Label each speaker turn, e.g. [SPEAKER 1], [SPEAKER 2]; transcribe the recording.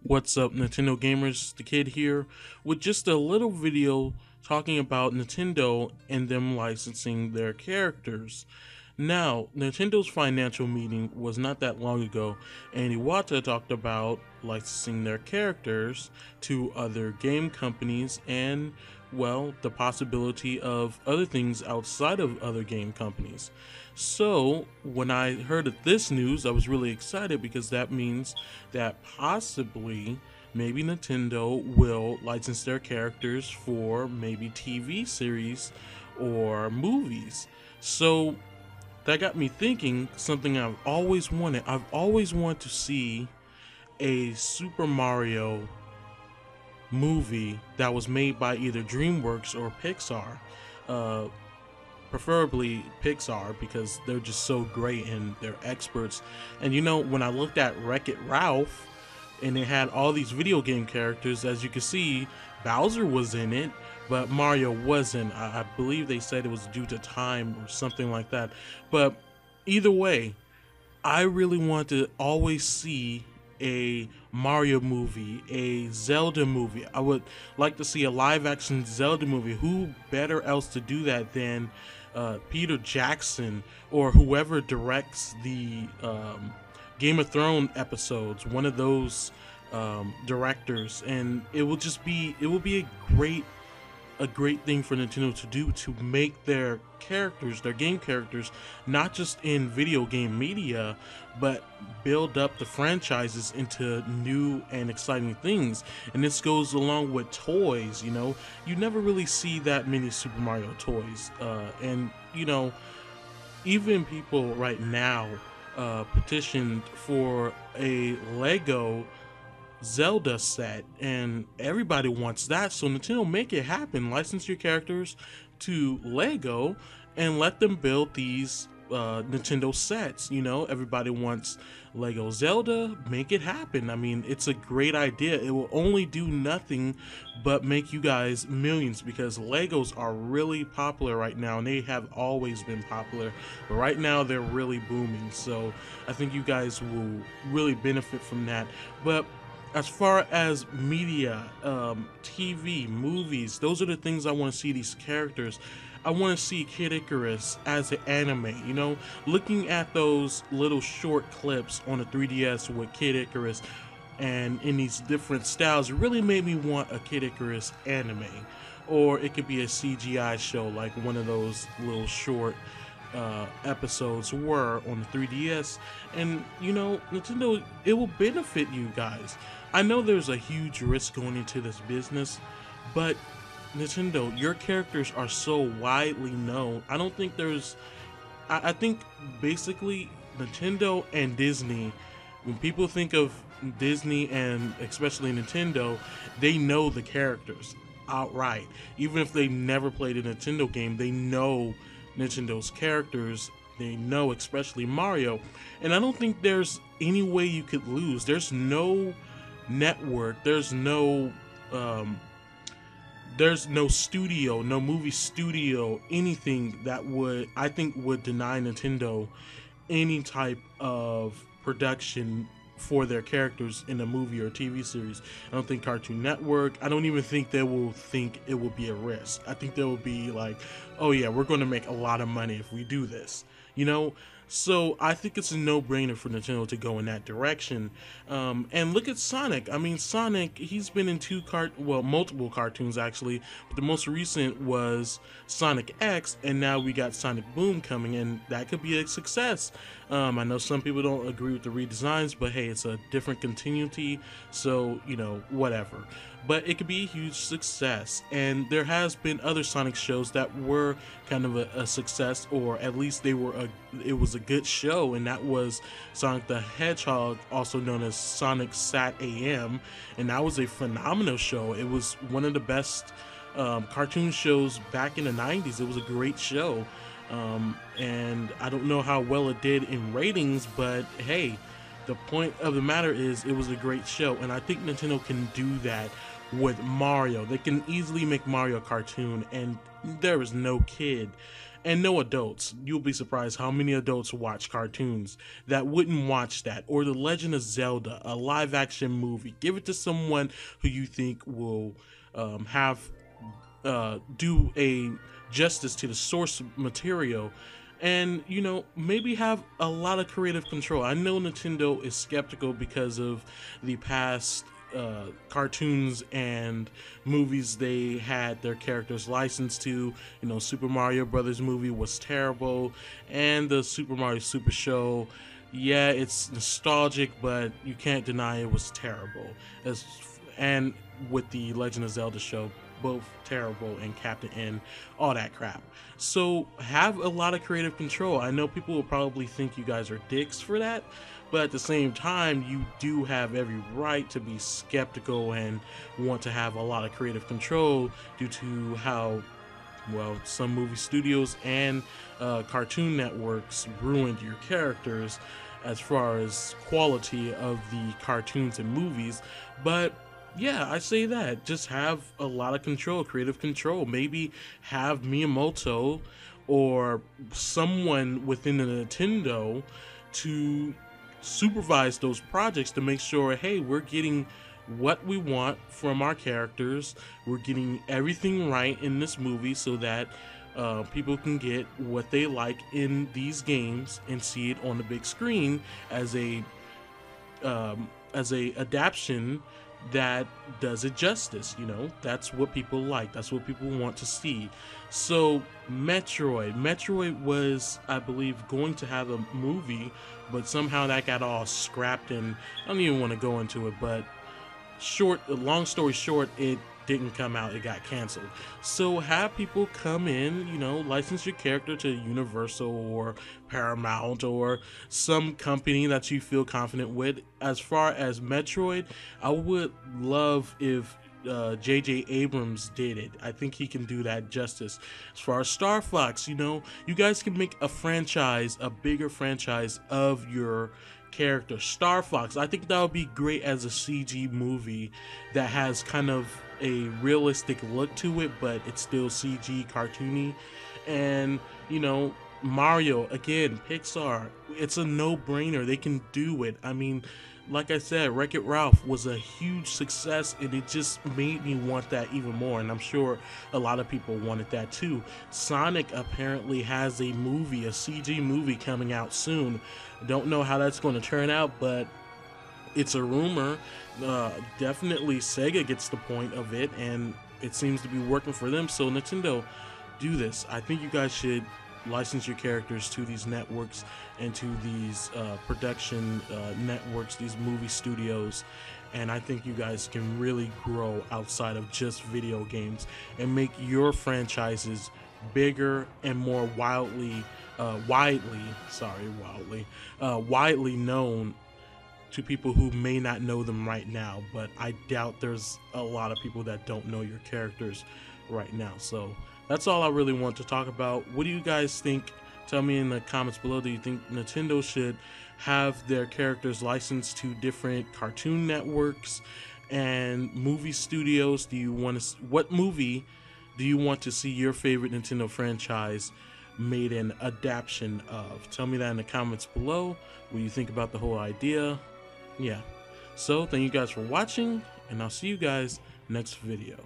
[SPEAKER 1] What's up, Nintendo gamers? The Kid here with just a little video talking about Nintendo and them licensing their characters. Now, Nintendo's financial meeting was not that long ago, and Iwata talked about licensing their characters to other game companies and, well, the possibility of other things outside of other game companies. So, when I heard of this news, I was really excited because that means that possibly maybe Nintendo will license their characters for maybe TV series or movies. So, that got me thinking something I've always wanted. I've always wanted to see a Super Mario movie that was made by either DreamWorks or Pixar. Preferably Pixar because they're just so great and they're experts. And you know, when I looked at Wreck-It Ralph and it had all these video game characters, as you can see, Bowser was in it, but Mario wasn't. I believe they said it was due to time or something like that. But either way, I really want to always see a Mario movie, a Zelda movie. I would like to see a live action Zelda movie. Who better else to do that than Peter Jackson or whoever directs the Game of Thrones episodes, one of those directors. And it will be a great thing for Nintendo to do, to make their characters, their game characters, not just in video game media, but build up the franchises into new and exciting things. And this goes along with toys. You know, you never really see that many Super Mario toys, and you know, even people right now petitioned for a Lego Zelda set, and everybody wants that. So Nintendo, make it happen. License your characters to Lego and let them build these Nintendo sets. You know, everybody wants Lego Zelda. Make it happen. I mean, it's a great idea. It will only do nothing but make you guys millions, because Legos are really popular right now, and they have always been popular, but right now they're really booming. So I think you guys will really benefit from that. But as far as media, TV, movies, those are the things I want to see these characters. I want to see Kid Icarus as an anime, you know, looking at those little short clips on the 3DS with Kid Icarus and in these different styles, it really made me want a Kid Icarus anime. Or it could be a CGI show like one of those little short episodes were on the 3DS. And you know, Nintendo, it will benefit you guys. I know there's a huge risk going into this business, but Nintendo, your characters are so widely known. I don't think there's I think basically Nintendo and Disney, when people think of Disney and especially Nintendo, they know the characters outright. Even if they never played a Nintendo game, they know Nintendo's characters. They know especially Mario, and I don't think there's any way you could lose. There's no network, there's no studio, no movie studio, anything that would, I think, would deny Nintendo any type of production for their characters in a movie or TV series. I don't think Cartoon Network, I don't even think they will think it will be a risk. I think they will be like, oh yeah, we're going to make a lot of money if we do this, you know? So I think it's a no-brainer for Nintendo to go in that direction. And look at Sonic. I mean, Sonic, he's been in multiple cartoons actually, but the most recent was Sonic X, and now we got Sonic Boom coming, and that could be a success. I know some people don't agree with the redesigns, but hey, it's a different continuity, so, you know, whatever. But it could be a huge success, and there has been other Sonic shows that were kind of a success, or at least it was a good show, and that was Sonic the Hedgehog, also known as Sonic Sat AM, and that was a phenomenal show. It was one of the best cartoon shows back in the 90s. It was a great show, and I don't know how well it did in ratings, but hey, the point of the matter is it was a great show, and I think Nintendo can do that with Mario. They can easily make Mario a cartoon, and there is no kid and no adults. You'll be surprised how many adults watch cartoons that wouldn't watch that. Or The Legend of Zelda, a live action movie. Give it to someone who you think will have do a justice to the source material, and maybe have a lot of creative control. I know Nintendo is skeptical because of the past cartoons and movies they had their characters licensed to. Super Mario Brothers movie was terrible, and the Super Mario Super Show, yeah, it's nostalgic, but you can't deny it was terrible. And with the Legend of Zelda show, both terrible, and Captain N, all that crap. So have a lot of creative control. I know people will probably think you guys are dicks for that, but at the same time, you do have every right to be skeptical and want to have a lot of creative control due to how, well, some movie studios and cartoon networks ruined your characters as far as quality of the cartoons and movies. But yeah, I say that. Just have a lot of control, creative control. Maybe have Miyamoto or someone within the Nintendo to supervise those projects to make sure, hey, we're getting what we want from our characters. We're getting everything right in this movie so that people can get what they like in these games and see it on the big screen as a adaptation that does it justice. That's what people like, that's what people want to see. So Metroid was, I believe, going to have a movie, but somehow that got all scrapped, and I don't even want to go into it, but long story short, it didn't come out, it got canceled. So have people come in, license your character to Universal or Paramount or some company that you feel confident with. As far as Metroid, I would love if J.J. Abrams did it. I think he can do that justice. As far as Star Fox, you guys can make a franchise, a bigger franchise of your character. Star Fox, I think that would be great as a CG movie that has kind of a realistic look to it, but it's still CG cartoony. And Mario, again, Pixar, it's a no-brainer. They can do it. I mean, like I said, Wreck-It Ralph was a huge success, and it just made me want that even more, and I'm sure a lot of people wanted that too. Sonic apparently has a movie, a CG movie coming out soon. Don't know how that's going to turn out, but it's a rumor. Definitely Sega gets the point of it, and it seems to be working for them. So Nintendo, do this. I think you guys should license your characters to these networks and to these production networks, these movie studios, and I think you guys can really grow outside of just video games and make your franchises bigger and more widely known to people who may not know them right now. But I doubt there's a lot of people that don't know your characters right now. So that's all I really want to talk about. What do you guys think? Tell me in the comments below. Do you think Nintendo should have their characters licensed to different cartoon networks and movie studios? What movie do you want to see your favorite Nintendo franchise made an adaptation of? Tell me that in the comments below. What do you think about the whole idea? Yeah. So thank you guys for watching, and I'll see you guys next video.